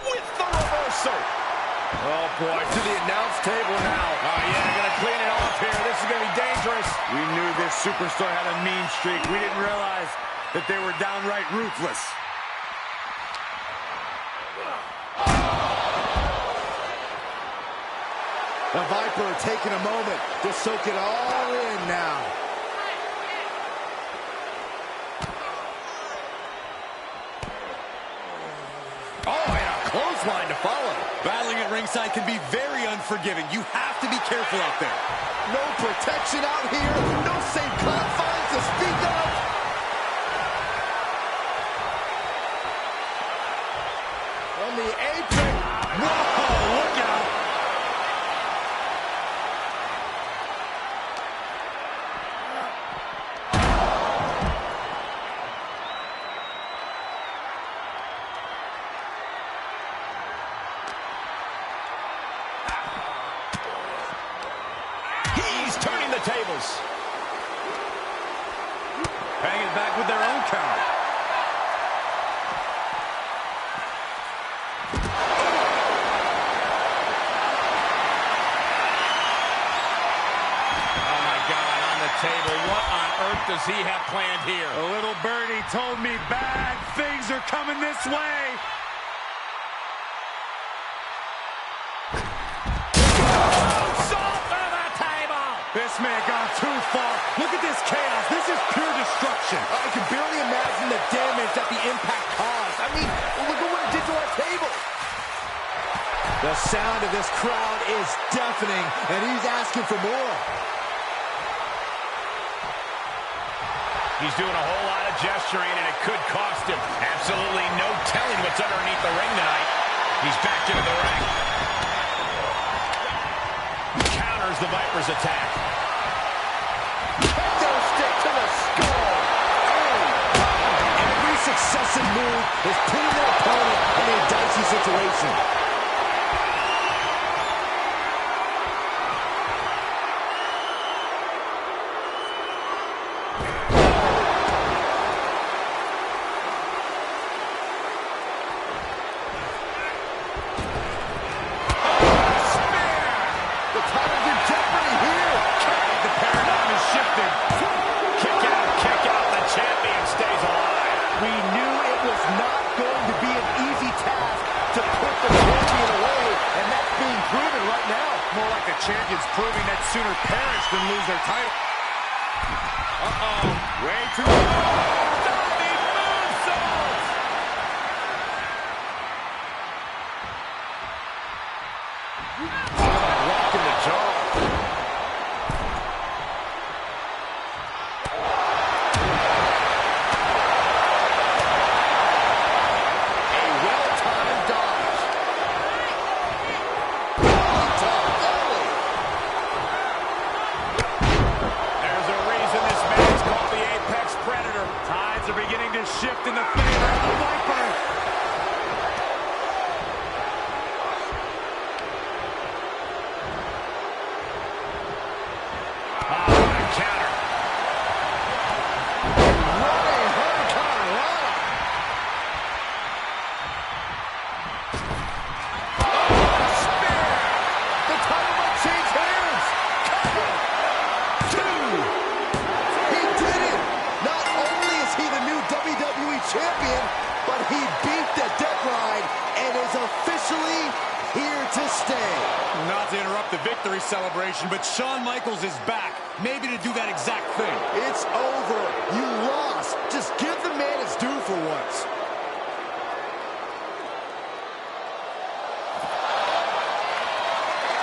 With the reversal. Oh, boy, to the announce table now. Oh, yeah, they're going to clean it off here. This is going to be dangerous. We knew this superstar had a mean streak. We didn't realize that they were downright ruthless. The Viper taking a moment to soak it all in now. Oh, and a clothesline to follow. Battling at ringside can be very unforgiving. You have to be careful out there. No protection out here. No safe confines to speak of. From the apron. Whoa, look out. He's turning the tables. Hanging back with their own count. Oh, my God, on the table. What on earth does he have planned here? A little birdie told me bad things are coming this way. Salt to the table. This man gone too far. Look at this chaos. This is pure destruction. I can barely imagine the damage that the impact caused. I mean, look at what it did to our table. The sound of this crowd is deafening, and he's asking for more. He's doing a whole lot of gesturing, and it could cost him. Absolutely no telling what's underneath the ring tonight. He's back into the ring. Counters the Viper's attack. Kendo stick to the skull. Oh. Every successive move is putting their opponent in a dicey situation. Champions proving that sooner perish than lose their title. Uh-oh. Way too long. Diving moonsault. Rock in the jaw. A well-timed dodge. Tides are beginning to shift in the favor of the Viper. Oh, what a counter. Running Hurricanrana. Oh, spear. The title might change hands. Cover. 2. He did it. Not only is he the new WWE champion, but he beat the death ride and is officially here to stay. Not to interrupt the victory celebration, but Shawn Michaels is back. Maybe to do that exact thing. It's over. You lost. Just give the man his due for once.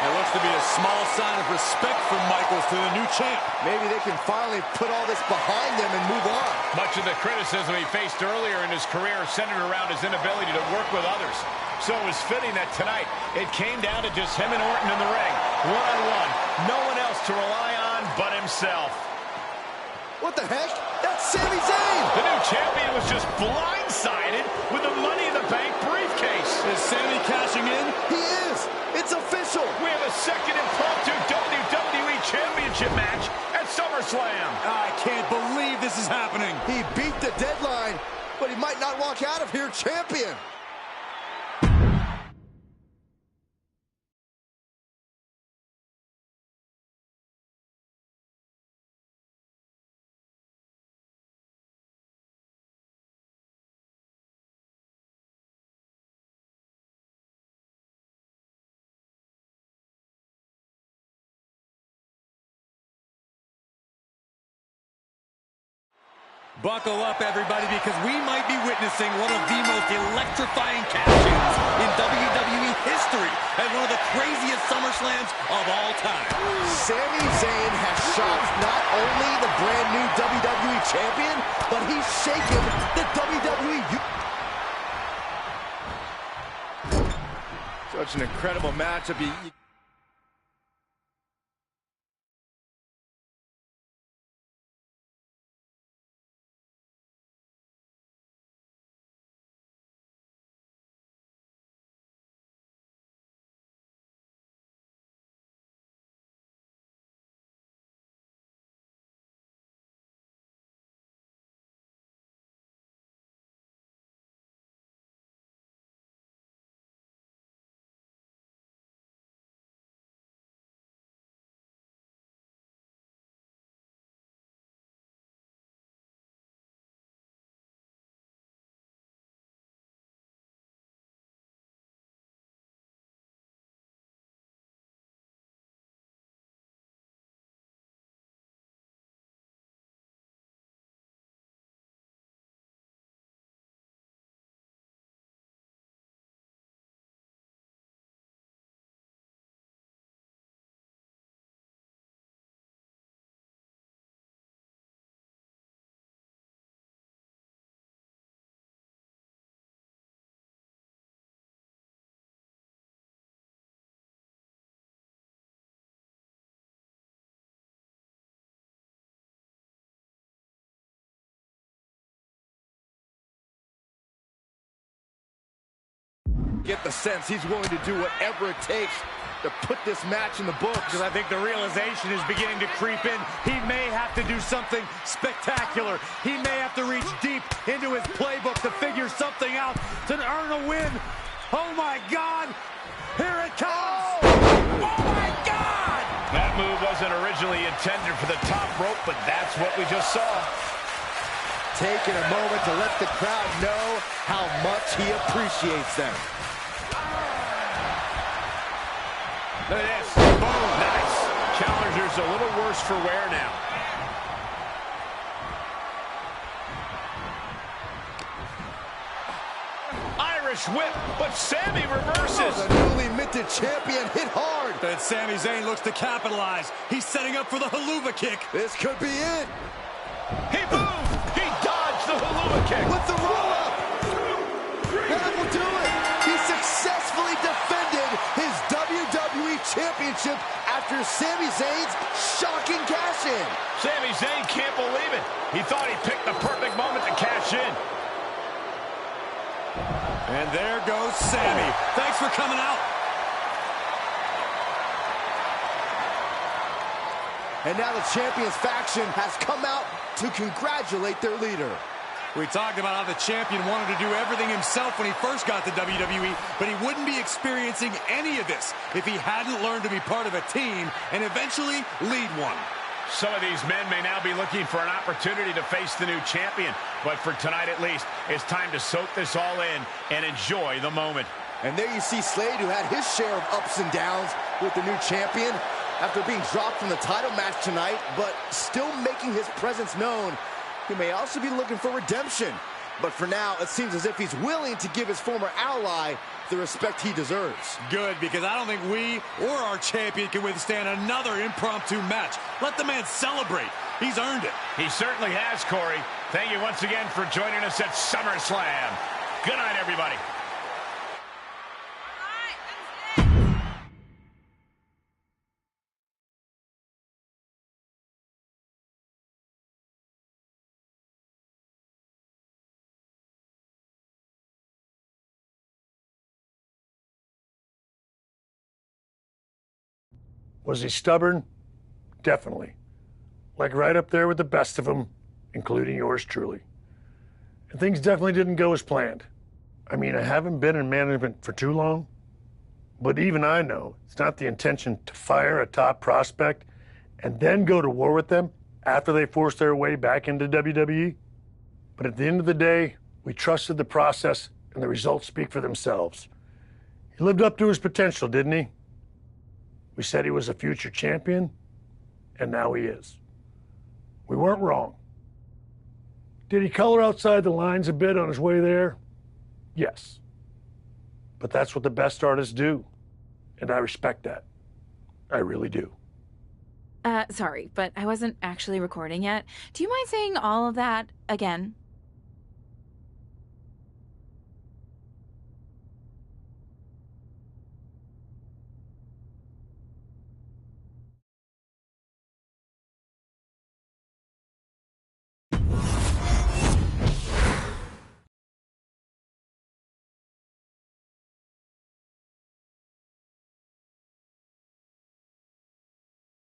It looks to be a small sign of respect from Michaels to the new champ. Maybe they can finally put all this behind them and move on. Much of the criticism he faced earlier in his career centered around his inability to work with others. So it was fitting that tonight it came down to just him and Orton in the ring, one-on-one. No one else to rely on but himself. What the heck? That's Sami Zayn! The new champion was just blindsided with the Money in the Bank briefcase. Is Sami cashing in? He is! It's official! second impromptu WWE Championship match at SummerSlam. I can't believe this is happening. He beat the deadline, but he might not walk out of here champion. Buckle up, everybody, because we might be witnessing one of the most electrifying cash-ins in WWE history at one of the craziest SummerSlams of all time. Sami Zayn has shocked not only the brand new WWE Champion, but he's shaken the WWE. Such an incredible matchup. Get the sense he's willing to do whatever it takes to put this match in the books. Because I think the realization is beginning to creep in. He may have to do something spectacular. He may have to reach deep into his playbook to figure something out to earn a win. Oh, my God. Here it comes. Oh, my God. That move wasn't originally intended for the top rope, but that's what we just saw. Taking a moment to let the crowd know how much he appreciates them. Look at this. Boom. Nice. Challenger's a little worse for wear now. Irish whip, but Sami reverses. The newly minted champion hit hard. But Sami Zayn looks to capitalize. He's setting up for the haluva kick. This could be it. He moved. He dodged the haluva kick. With the roll-up. That will do it. He successfully defended his WWE Championship after Sami Zayn's shocking cash-in. Sami Zayn can't believe it. He thought he picked the perfect moment to cash in. And there goes Sami. Thanks for coming out. And now the Champions faction has come out to congratulate their leader. We talked about how the champion wanted to do everything himself when he first got to WWE, but he wouldn't be experiencing any of this if he hadn't learned to be part of a team and eventually lead one. Some of these men may now be looking for an opportunity to face the new champion, but for tonight at least, it's time to soak this all in and enjoy the moment. And there you see Slade, who had his share of ups and downs with the new champion after being dropped from the title match tonight, but still making his presence known. He may also be looking for redemption, but for now, it seems as if he's willing to give his former ally the respect he deserves. Good, because I don't think we or our champion can withstand another impromptu match. Let the man celebrate. He's earned it. He certainly has, Corey. Thank you once again for joining us at SummerSlam. Good night, everybody. Was he stubborn? Definitely. Like right up there with the best of them, including yours truly. And things definitely didn't go as planned. I mean, I haven't been in management for too long, but even I know it's not the intention to fire a top prospect and then go to war with them after they force their way back into WWE. But at the end of the day, we trusted the process and the results speak for themselves. He lived up to his potential, didn't he? We said he was a future champion, and now he is. We weren't wrong. Did he color outside the lines a bit on his way there? Yes. But that's what the best artists do, and I respect that. I really do. Sorry, but I wasn't actually recording yet. Do you mind saying all of that again?